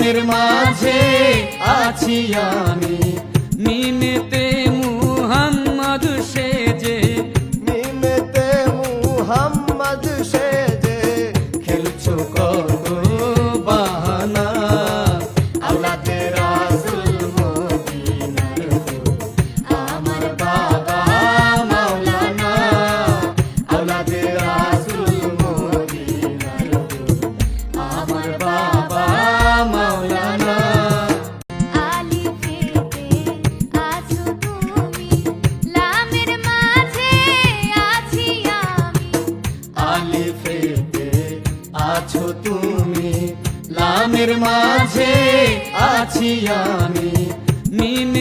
লামের মাঝে আছি আমি, মিমেতে মুহাম্মদ সেজে, মিমেতে মুহাম্মদ সেজে খেলছো কত বাহানা। আওলাদে রাসূল মদিনার ফুল, আমার বাবা মাওলানা। আওলাদে রাসূল মদিনার ফুল, আমার বাবা মাওলানা। আলিফেতে আছো তুমি, লামের মাঝে আছি আমি। আলিফেতে আছো তুমি, লামের মাঝে আছি আমি, মিম